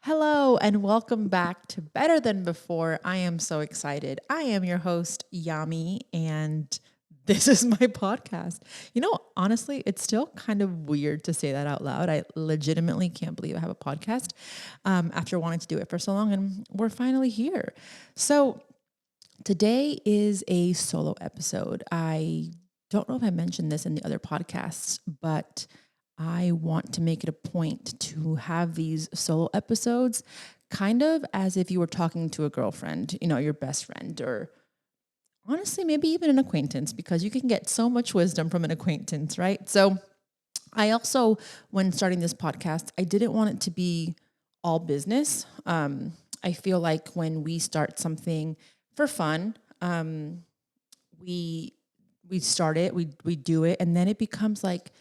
Hello and welcome back to Better Than Before. I am so excited. I am your host, Yami, and this is my podcast. Honestly, it's still kind of weird to say that out loud. I legitimately can't believe I have a podcast after wanting to do it for so long, and we're finally here. So, today is a solo episode. I don't know if I mentioned this in the other podcasts, but I want to make it a point to have these solo episodes kind of as if you were talking to a girlfriend, your best friend, or honestly, maybe even an acquaintance, because you can get so much wisdom from an acquaintance, right? So, I also, when starting this podcast, I didn't want it to be all business. I feel like when we start something for fun, we we start it, we do it, and then it becomes like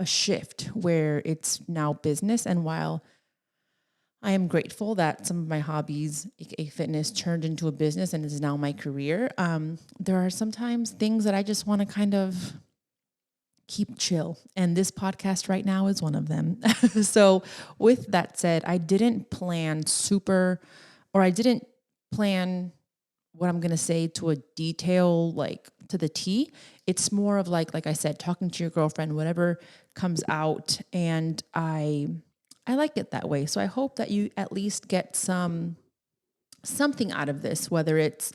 a shift where it's now business. And while I am grateful that some of my hobbies, aka fitness, turned into a business and is now my career, there are sometimes things that I just want to kind of keep chill. And this podcast right now is one of them. So, with that said, I didn't plan I didn't plan what I'm going to say to a detail, like to the T. It's more of like I said, talking to your girlfriend, whatever comes out. And I like it that way. So I hope that you at least get something out of this, whether it's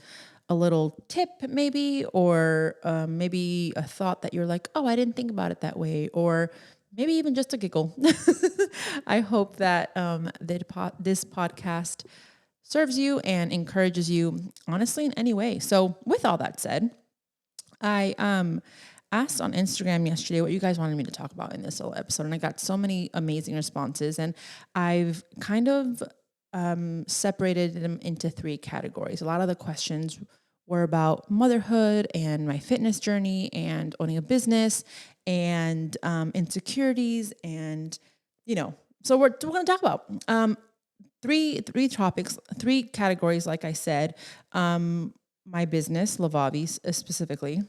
a little tip maybe, or maybe a thought that you're like, oh, I didn't think about it that way, or maybe even just a giggle. I hope that this podcast serves you and encourages you, honestly, in any way. So with all that said, I asked on Instagram yesterday what you guys wanted me to talk about in this little episode, and I got so many amazing responses. And I've kind of separated them into three categories. A lot of the questions were about motherhood and my fitness journey and owning a business and insecurities, and so we're going to talk about three topics, three categories. Like I said, my business, Lavavi, specifically.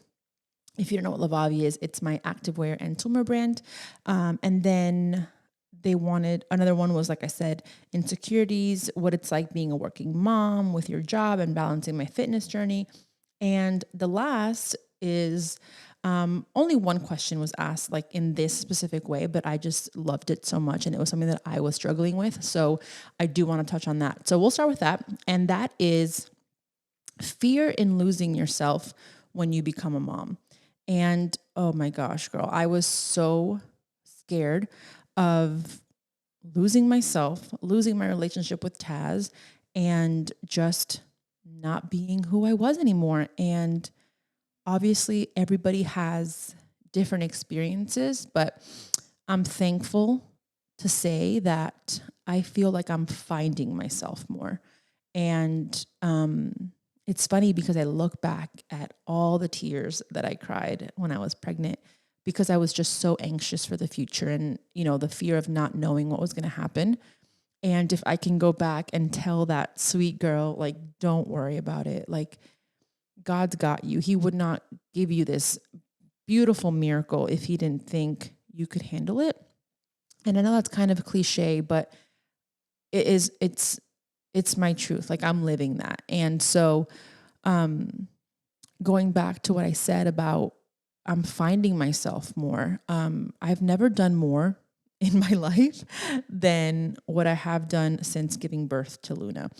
If you don't know what Lavavi is, it's my activewear and swimmer brand. And then they wanted another one was, like I said, insecurities, what it's like being a working mom with your job and balancing my fitness journey. And the last is only one question was asked like in this specific way, but I just loved it so much. And it was something that I was struggling with. So I do want to touch on that. So we'll start with that. And that is fear in losing yourself when you become a mom. And oh my gosh, girl, I was so scared of losing myself, losing my relationship with Taz, and just not being who I was anymore. And obviously, everybody has different experiences, but I'm thankful to say that I feel like I'm finding myself more. And it's funny because I look back at all the tears that I cried when I was pregnant because I was just so anxious for the future and, the fear of not knowing what was going to happen. And if I can go back and tell that sweet girl, like, don't worry about it. Like, God's got you. He would not give you this beautiful miracle if he didn't think you could handle it. And I know that's kind of a cliche, but it's my truth. Like, I'm living that. And so going back to what I said about I'm finding myself more. I've never done more in my life than what I have done since giving birth to Luna.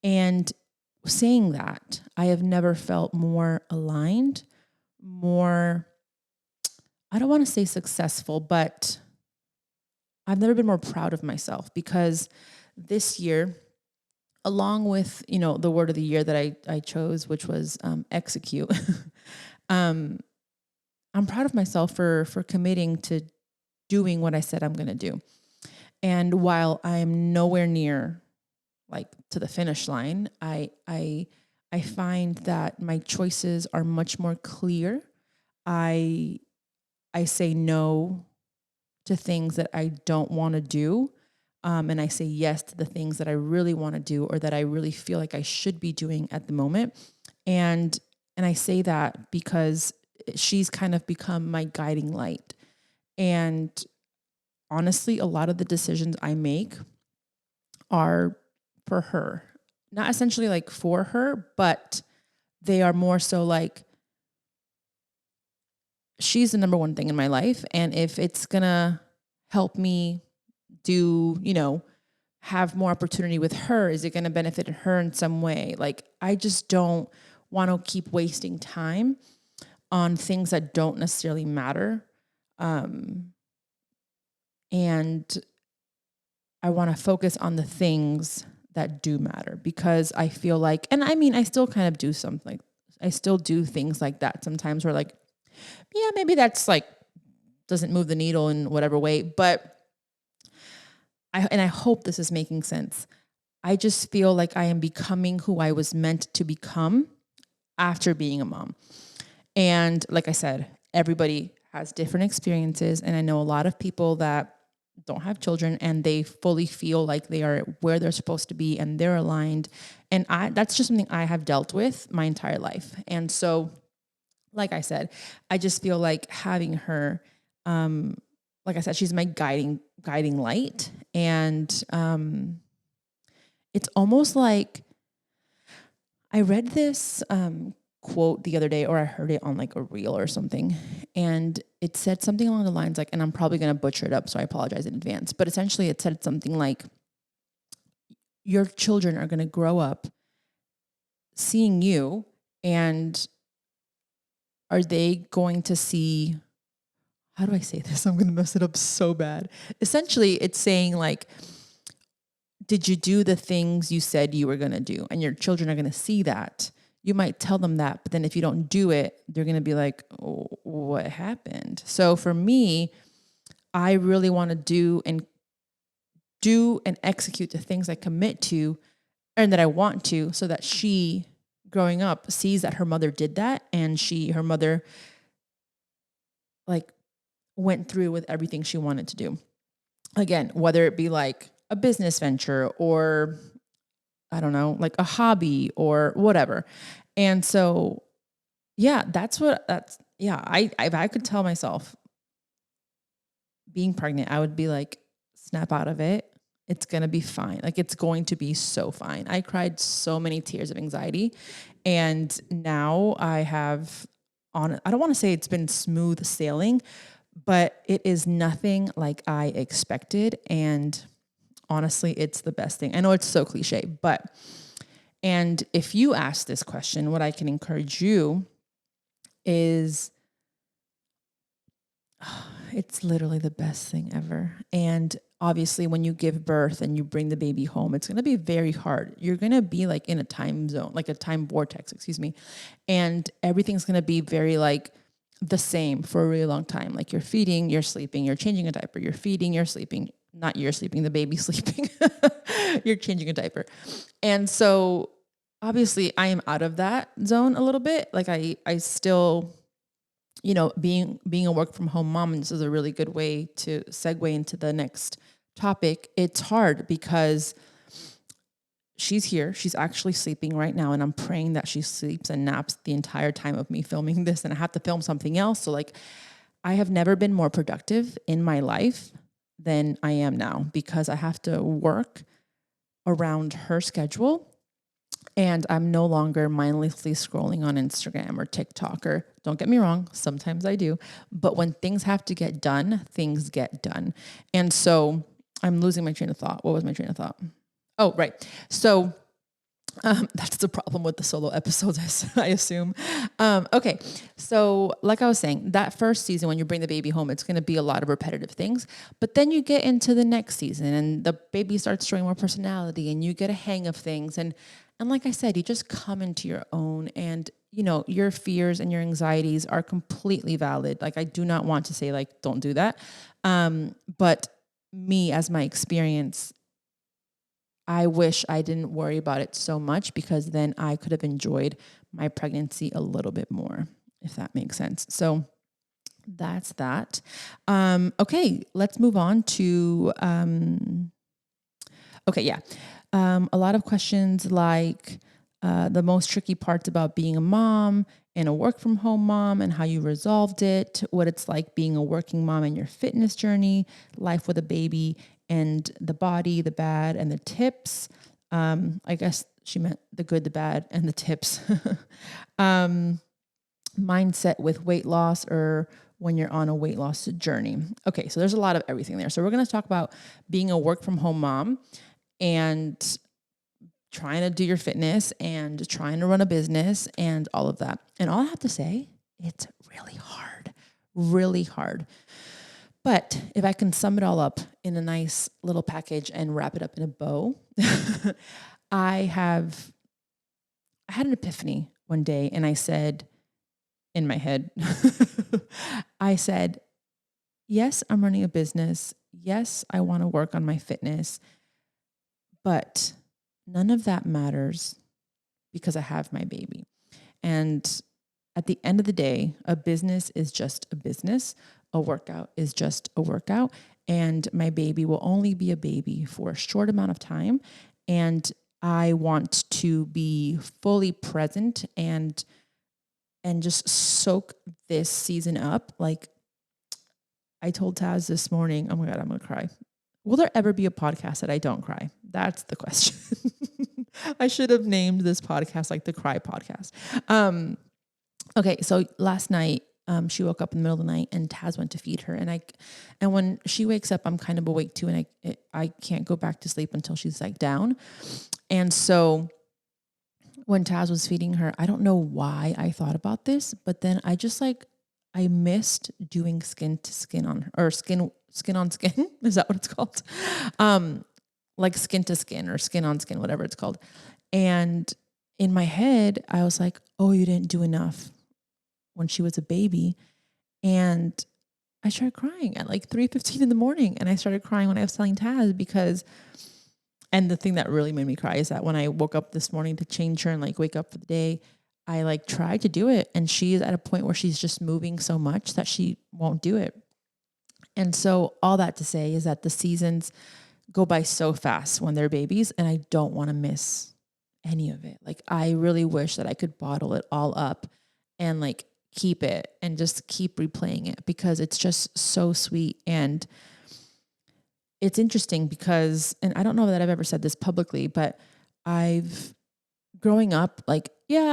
And saying that, I have never felt more aligned, more, I don't want to say successful, but I've never been more proud of myself because this year, along with, the word of the year that I chose, which was execute, I'm proud of myself for committing to doing what I said I'm going to do. And while I'm nowhere near like to the finish line, I find that my choices are much more clear. I I say no to things that I don't want to do. And I say yes to the things that I really want to do or that I really feel like I should be doing at the moment. And and I say that because she's kind of become my guiding light. And honestly, a lot of the decisions I make are for her, not essentially like for her, but they are more so like, she's the number one thing in my life. And if it's gonna help me do, have more opportunity with her, is it gonna benefit her in some way? Like, I just don't want to keep wasting time on things that don't necessarily matter. And I want to focus on the things that do matter, because I feel like, and I mean, I still kind of do something, like, I still do things like that sometimes where like, yeah, maybe that's like, doesn't move the needle in whatever way, but I hope this is making sense. I just feel like I am becoming who I was meant to become after being a mom. And like I said, everybody has different experiences. And I know a lot of people that don't have children and they fully feel like they are where they're supposed to be and they're aligned. And that's just something I have dealt with my entire life. And so, like I said, I just feel like having her, like I said, she's my guiding light. And it's almost like, I read this quote the other day, or I heard it on like a reel or something, and it said something along the lines like, and I'm probably going to butcher it up, so I apologize in advance, but essentially it said something like, your children are going to grow up seeing you, and are they going to see, how do I say this? I'm going to mess it up so bad. Essentially, it's saying like, did you do the things you said you were going to do? And your children are going to see that. You might tell them that, but then if you don't do it, they're going to be like, oh, what happened? So for me, I really want to do and execute the things I commit to and that I want to, so that she, growing up, sees that her mother did that, and her mother like went through with everything she wanted to do. Again, whether it be like a business venture or, I don't know, like a hobby or whatever. And so, yeah, if I could tell myself being pregnant, I would be like, snap out of it. It's going to be fine. Like, it's going to be so fine. I cried so many tears of anxiety. And now I don't want to say it's been smooth sailing, but it is nothing like I expected. And honestly, it's the best thing. I know it's so cliche, and if you ask this question, what I can encourage you is, it's literally the best thing ever. And obviously, when you give birth and you bring the baby home, it's going to be very hard. You're going to be like in a time zone, like a time vortex, and everything's going to be very like the same for a really long time. Like, you're feeding, you're sleeping, you're changing a diaper, you're feeding, you're sleeping. Not you're sleeping, the baby's sleeping. You're changing a diaper. And so obviously I am out of that zone a little bit. Like, I still, being a work from home mom, and this is a really good way to segue into the next topic. It's hard because she's here. She's actually sleeping right now. And I'm praying that she sleeps and naps the entire time of me filming this. And I have to film something else. So like, I have never been more productive in my life than I am now, because I have to work around her schedule. And I'm no longer mindlessly scrolling on Instagram or TikTok, or, don't get me wrong, sometimes I do. But when things have to get done, things get done. And so I'm losing my train of thought. What was my train of thought? Oh, right. So that's the problem with the solo episodes, I assume. Okay. So like I was saying, that first season, when you bring the baby home, it's going to be a lot of repetitive things, but then you get into the next season and the baby starts showing more personality and you get a hang of things. And like I said, you just come into your own, and, your fears and your anxieties are completely valid. Like, I do not want to say like, don't do that. But me, as my experience, I wish I didn't worry about it so much, because then I could have enjoyed my pregnancy a little bit more, if that makes sense. So that's that. Okay, let's move on to, a lot of questions like the most tricky parts about being a mom and a work from home mom, and how you resolved it, what it's like being a working mom and your fitness journey, life with a baby, and the body, the bad, and the tips. I guess she meant the good, the bad, and the tips. Mindset with weight loss, or when you're on a weight loss journey. Okay, so there's a lot of everything there. So we're going to talk about being a work from home mom and trying to do your fitness and trying to run a business and all of that. And all I have to say, it's really hard. But if I can sum it all up in a nice little package and wrap it up in a bow, I had an epiphany one day, and I said in my head, I said, yes, I'm running a business. Yes, I want to work on my fitness, but none of that matters because I have my baby. And at the end of the day, a business is just a business. A workout is just a workout. And my baby will only be a baby for a short amount of time. And I want to be fully present and just soak this season up. Like I told Taz this morning, oh my God, I'm going to cry. Will there ever be a podcast that I don't cry? That's the question. I should have named this podcast like the Cry Podcast. Okay, so last night, she woke up in the middle of the night, and Taz went to feed her. And when she wakes up, I'm kind of awake too, and I can't go back to sleep until she's like down. And so when Taz was feeding her, I don't know why I thought about this, but then I just I missed doing skin to skin on her, or skin on skin. Is that what it's called? Like skin to skin or skin on skin, whatever it's called. And in my head, I was like, oh, you didn't do enough when she was a baby. And I started crying at like 3:15 in the morning. And I started crying when I was telling Taz and the thing that really made me cry is that when I woke up this morning to change her and like wake up for the day, I tried to do it. And she's at a point where she's just moving so much that she won't do it. And so all that to say is that the seasons go by so fast when they're babies, and I don't want to miss any of it. Like I really wish that I could bottle it all up and keep it and just keep replaying it, because it's just so sweet. And it's interesting because, and I don't know that I've ever said this publicly, but growing up, I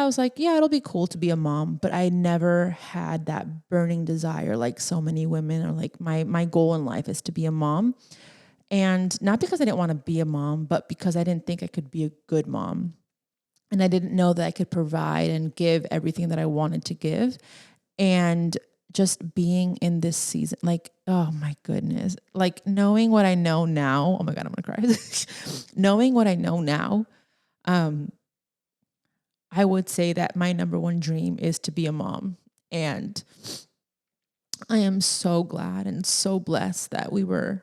was like, yeah, it'll be cool to be a mom, but I never had that burning desire like so many women, or like my goal in life is to be a mom. And not because I didn't want to be a mom, but because I didn't think I could be a good mom. And I didn't know that I could provide and give everything that I wanted to give. And just being in this season, oh my goodness, knowing what I know now, oh my God, I'm going to cry. Knowing what I know now, I would say that my number one dream is to be a mom. And I am so glad and so blessed that we were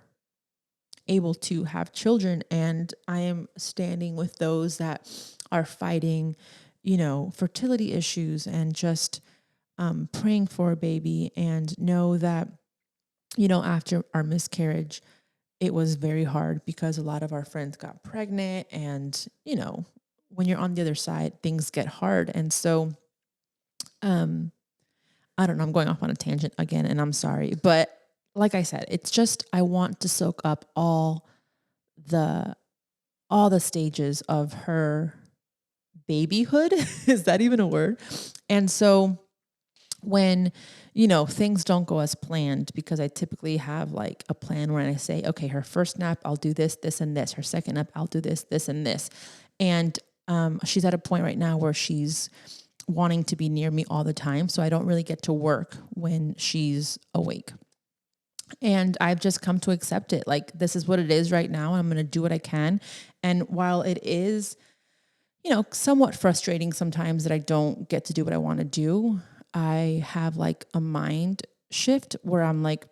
able to have children. And I am standing with those that are fighting, fertility issues, and just praying for a baby, and know that, after our miscarriage, it was very hard because a lot of our friends got pregnant, and, when you're on the other side, things get hard. And so, I don't know, I'm going off on a tangent again, and I'm sorry, but like I said, it's just, I want to soak up all the stages of her babyhood. Is that even a word? And so when, things don't go as planned, because I typically have a plan where I say, okay, her first nap, I'll do this, this, and this. Her second nap, I'll do this, this, and this. And she's at a point right now where she's wanting to be near me all the time. So I don't really get to work when she's awake. And I've just come to accept it. This is what it is right now. I'm going to do what I can. And while it is, somewhat frustrating sometimes that I don't get to do what I want to do, I have a mind shift where I'm like,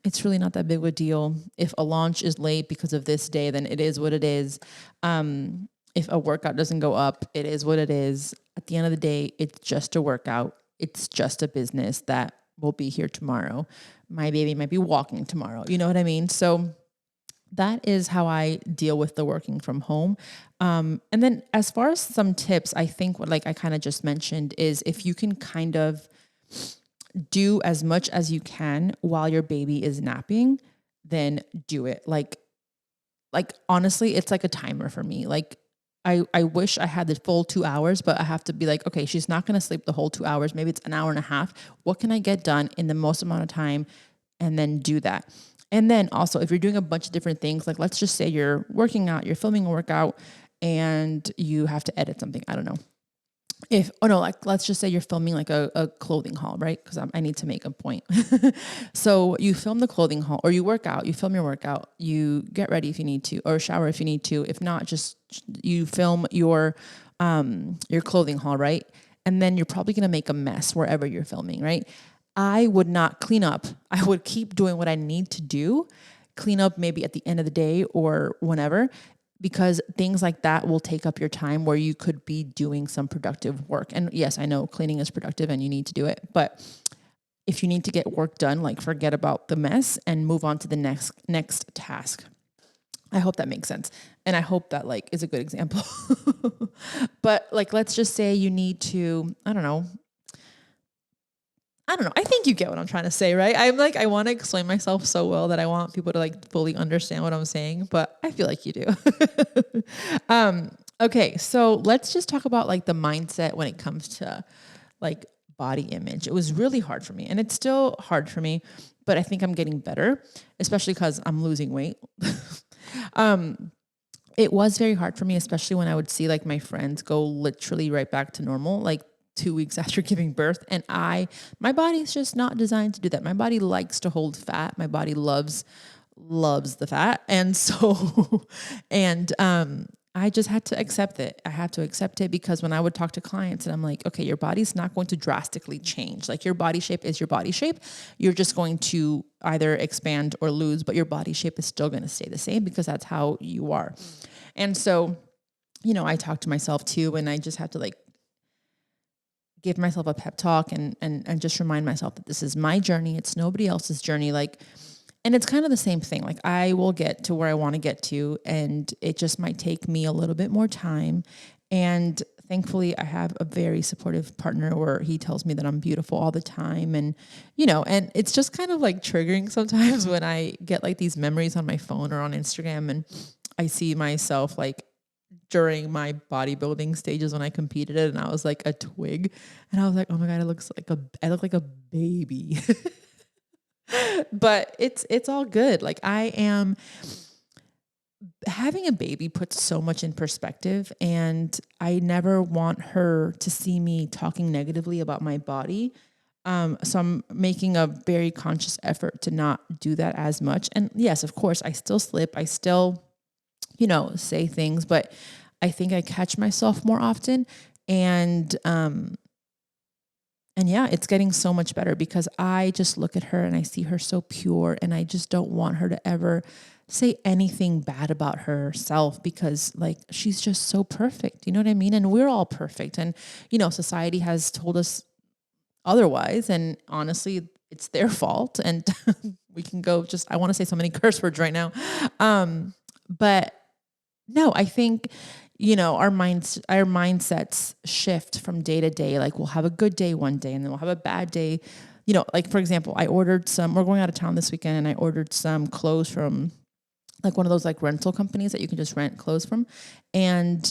it's really not that big of a deal. If a launch is late because of this day, then it is what it is. If a workout doesn't go up, it is what it is. At the end of the day, it's just a workout. It's just a business that will be here tomorrow. My baby might be walking tomorrow. You know what I mean? So that is how I deal with the working from home. And then as far as some tips, I think what I kind of just mentioned is, if you can kind of do as much as you can while your baby is napping, then do it. like, honestly, it's like a timer for me. Like, I wish I had the full 2 hours, but I have to be like, okay, she's not going to sleep the whole 2 hours. Maybe it's an hour and a half. What can I get done in the most amount of time? And then do that. And then also, if you're doing a bunch of different things, like let's just say you're working out, you're filming a workout, and you have to edit something. I don't know. Like let's just say you're filming like a clothing haul, right? Because I need to make a point. So you film the clothing haul, or you work out, you film your workout, you get ready if you need to, or shower if you need to. If not, just you film your clothing haul, right? And then you're probably gonna make a mess wherever you're filming, right? I would not clean up. I would keep doing what I need to do, clean up maybe at the end of the day or whenever, because things like that will take up your time where you could be doing some productive work. And yes, I know cleaning is productive and you need to do it, but if you need to get work done, like forget about the mess and move on to the next task. I hope that makes sense. And I hope that like is a good example. But like, let's just say you need to, I don't know. I think you get what I'm trying to say, right? I'm like, I want to explain myself so well that I want people to like fully understand what I'm saying, but I feel like you do. Okay. So let's just talk about like the mindset when it comes to like body image. It was really hard for me, and it's still hard for me, but I think I'm getting better, especially because I'm losing weight. It was very hard for me, especially when I would see like my friends go literally right back to normal, like 2 weeks after giving birth. And my body is just not designed to do that. My body likes to hold fat. My body loves the fat. And so, and, I just had to accept it. I had to accept it because when I would talk to clients and I'm like, okay, your body's not going to drastically change. Like your body shape is your body shape. You're just going to either expand or lose, but your body shape is still going to stay the same because that's how you are. And so, I talk to myself too, and I just have to like give myself a pep talk and just remind myself that this is my journey. It's nobody else's journey. Like, and it's kind of the same thing. Like I will get to where I want to get to, and it just might take me a little bit more time. And thankfully I have a very supportive partner where he tells me that I'm beautiful all the time. And, and it's just kind of like triggering sometimes when I get like these memories on my phone or on Instagram and I see myself like during my bodybuilding stages when I competed it, and I was like a twig, and I was like, oh my God, I look like a baby. But it's all good. Like having a baby puts so much in perspective, and I never want her to see me talking negatively about my body. So I'm making a very conscious effort to not do that as much. And yes, of course, I still slip. I still, say things, but I think I catch myself more often. And yeah, it's getting so much better because I just look at her and I see her so pure, and I just don't want her to ever say anything bad about herself because like she's just so perfect. You know what I mean? And we're all perfect. And, society has told us otherwise. And honestly, it's their fault. And we can go I want to say so many curse words right now. But no, I think, our mindsets shift from day to day. Like we'll have a good day one day and then we'll have a bad day. Like for example, we're going out of town this weekend, and I ordered some clothes from like one of those like rental companies that you can just rent clothes from. And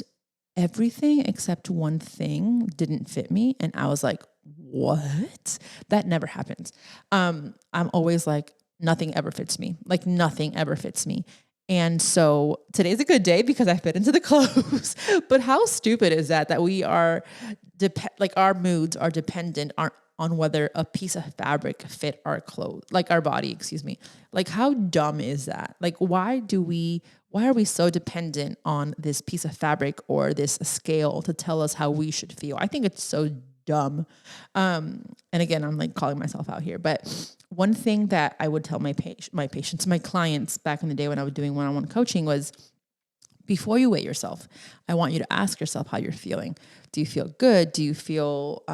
everything except one thing didn't fit me. And I was like, what? That never happens. I'm always like, nothing ever fits me. Like nothing ever fits me. And so today's a good day because I fit into the clothes. But how stupid is that we are like our moods are dependent on whether a piece of fabric fit our clothes, like our body, excuse me. Like how dumb is that? Like why are we so dependent on this piece of fabric or this scale to tell us how we should feel? I think it's so dumb. And again, I'm like calling myself out here, but one thing that I would tell my clients back in the day when I was doing one-on-one coaching was, before you weigh yourself, I want you to ask yourself how you're feeling. Do you feel good? Do you feel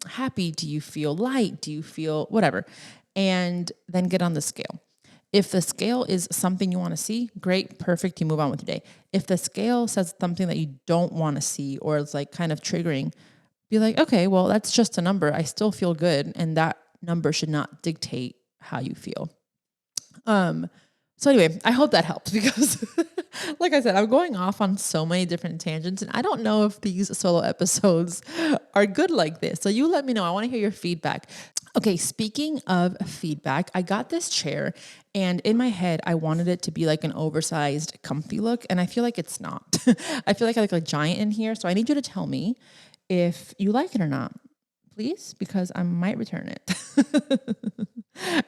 happy? Do you feel light? Do you feel whatever? And then get on the scale. If the scale is something you want to see, great, perfect, you move on with your day. If the scale says something that you don't want to see or is like kind of triggering, be like, okay, well, that's just a number. I still feel good. And that number should not dictate how you feel. So anyway, I hope that helps because like I said, I'm going off on so many different tangents and I don't know if these solo episodes are good like this. So you let me know. I want to hear your feedback. Okay, speaking of feedback, I got this chair and in my head, I wanted it to be like an oversized, comfy look. And I feel like it's not. I feel like I look like a giant in here. So I need you to tell me if you like it or not, please, because I might return it.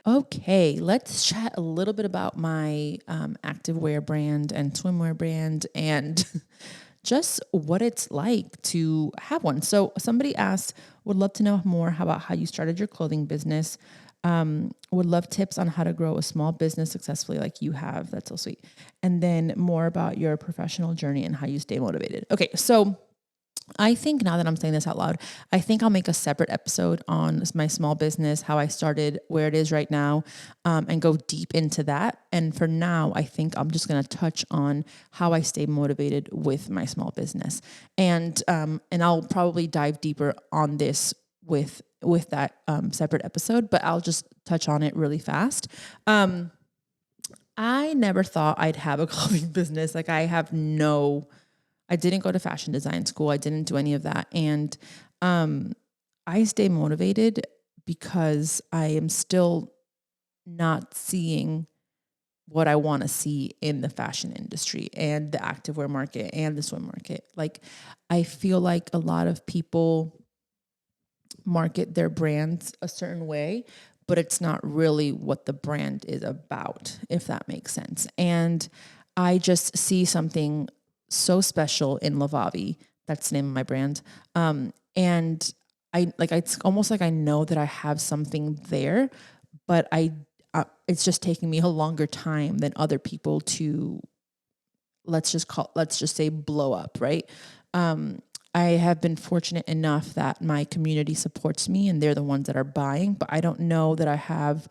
Okay, let's chat a little bit about my activewear brand and swimwear brand and just what it's like to have one. So somebody asked, would love to know more about how you started your clothing business. Would love tips on how to grow a small business successfully like you have. That's so sweet. And then more about your professional journey and how you stay motivated. Okay, so I think now that I'm saying this out loud, I think I'll make a separate episode on my small business, how I started, where it is right now, and go deep into that. And for now, I think I'm just going to touch on how I stay motivated with my small business, and I'll probably dive deeper on this with that separate episode. But I'll just touch on it really fast. I never thought I'd have a clothing business. Like I didn't go to fashion design school. I didn't do any of that. And I stay motivated because I am still not seeing what I want to see in the fashion industry and the activewear market and the swim market. Like, I feel like a lot of people market their brands a certain way, but it's not really what the brand is about, if that makes sense. And I just see something so special in Lavavi. That's the name of my brand. And it's almost like I know that I have something there, but it's just taking me a longer time than other people to, let's just say blow up. Right. I have been fortunate enough that my community supports me and they're the ones that are buying, but I don't know that I have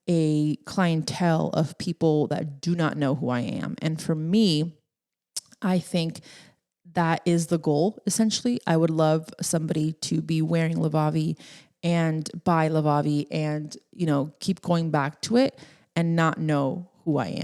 a clientele of people that do not know who I am. And for me, I think that is the goal. Essentially, I would love somebody to be wearing Lavavi and buy Lavavi and, keep going back to it and not know who I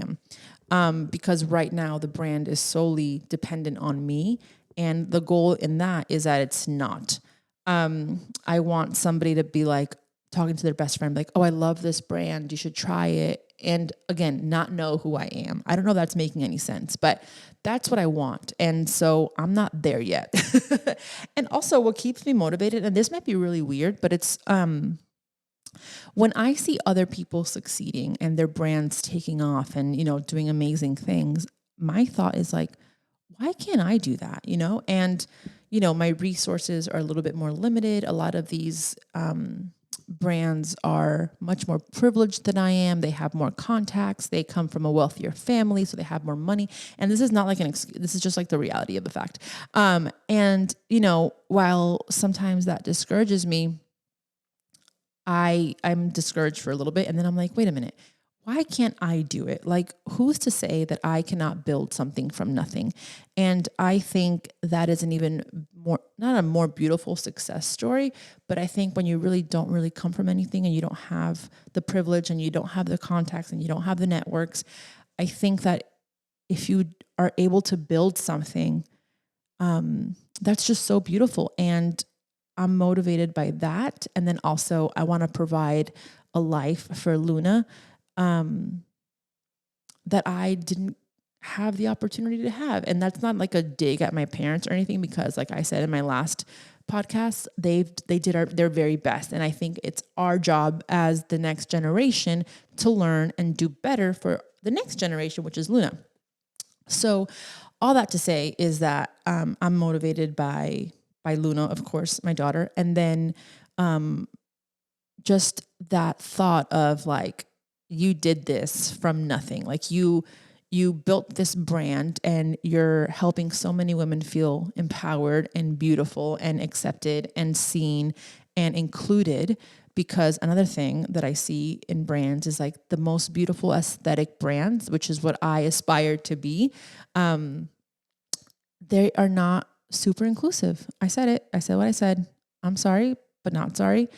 am. Because right now the brand is solely dependent on me. And the goal in that is that it's not. I want somebody to be like talking to their best friend, like, oh, I love this brand. You should try it. And again, not know who I am. I don't know if that's making any sense, but that's what I want. And so I'm not there yet. And also what keeps me motivated, and this might be really weird, but it's, when I see other people succeeding and their brands taking off and, doing amazing things, my thought is like, why can't I do that? And, my resources are a little bit more limited. A lot of these, brands are much more privileged than I am. They have more contacts. They come from a wealthier family, so they have more money. And this is not like an excuse. This is just like the reality of the fact. And, while sometimes that discourages me, I'm discouraged for a little bit. And then I'm like, wait a minute, why can't I do it? Like, who's to say that I cannot build something from nothing? And I think that is an even more, not a more beautiful success story, but I think when you really don't really come from anything and you don't have the privilege and you don't have the contacts and you don't have the networks, I think that if you are able to build something, that's just so beautiful. And I'm motivated by that. And then also I want to provide a life for Luna that I didn't have the opportunity to have. And that's not like a dig at my parents or anything, because like I said in my last podcast, they did their very best. And I think it's our job as the next generation to learn and do better for the next generation, which is Luna. So all that to say is that I'm motivated by Luna, of course, my daughter. And then just that thought of like, you did this from nothing. Like you built this brand and you're helping so many women feel empowered and beautiful and accepted and seen and included. Because another thing that I see in brands is like the most beautiful aesthetic brands, which is what I aspire to be. They are not super inclusive. I said it. I said what I said. I'm sorry, but not sorry.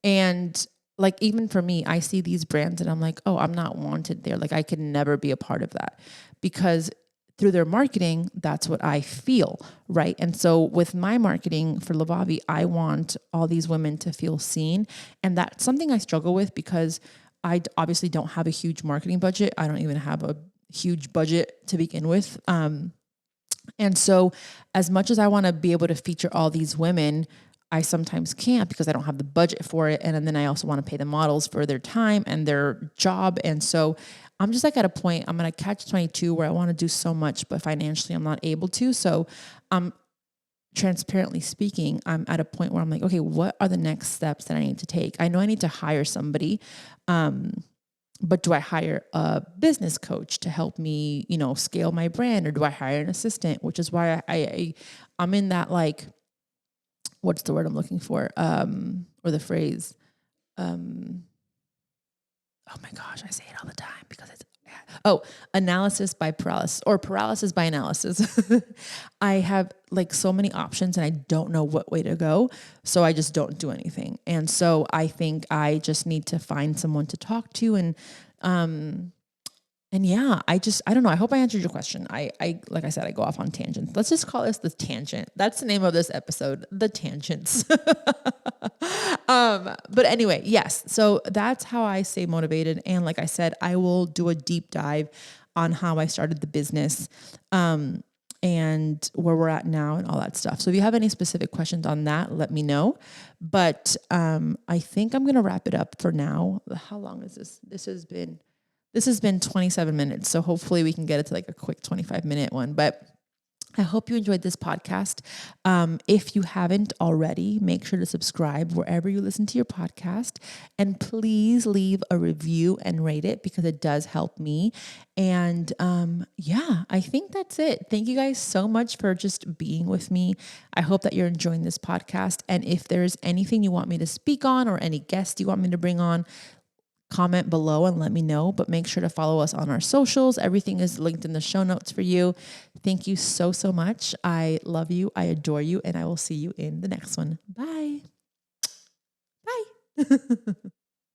And like even for me, I see these brands and I'm like, oh, I'm not wanted there. Like I could never be a part of that because through their marketing, that's what I feel, right? And so with my marketing for Lavavi, I want all these women to feel seen. And that's something I struggle with because obviously don't have a huge marketing budget. I don't even have a huge budget to begin with. And so as much as I want to be able to feature all these women, I sometimes can't because I don't have the budget for it. And then I also want to pay the models for their time and their job. And so I'm just like at a point, I'm going to catch 22 where I want to do so much, but financially I'm not able to. So transparently speaking, I'm at a point where I'm like, okay, what are the next steps that I need to take? I know I need to hire somebody. But do I hire a business coach to help me, scale my brand, or do I hire an assistant? Which is why I'm in that, like, what's the word I'm looking for? Or the phrase. Oh my gosh, I say it all the time because it's analysis by paralysis or paralysis by analysis. I have like so many options and I don't know what way to go. So I just don't do anything. And so I think I just need to find someone to talk to and yeah, I don't know. I hope I answered your question. Like I said, I go off on tangents. Let's just call this the tangent. That's the name of this episode, the tangents. But anyway, yes. So that's how I stay motivated. And like I said, I will do a deep dive on how I started the business, and where we're at now and all that stuff. So if you have any specific questions on that, let me know. But, I think I'm going to wrap it up for now. How long is this? This has been 27 minutes. So hopefully we can get it to like a quick 25-minute one, but I hope you enjoyed this podcast. If you haven't already, make sure to subscribe wherever you listen to your podcast, and please leave a review and rate it because it does help me. And yeah, I think that's it. Thank you guys so much for just being with me. I hope that you're enjoying this podcast. And if there's anything you want me to speak on or any guests you want me to bring on, comment below and let me know, but make sure to follow us on our socials. Everything is linked in the show notes for you. Thank you so, so much. I love you. I adore you. And I will see you in the next one. Bye. Bye.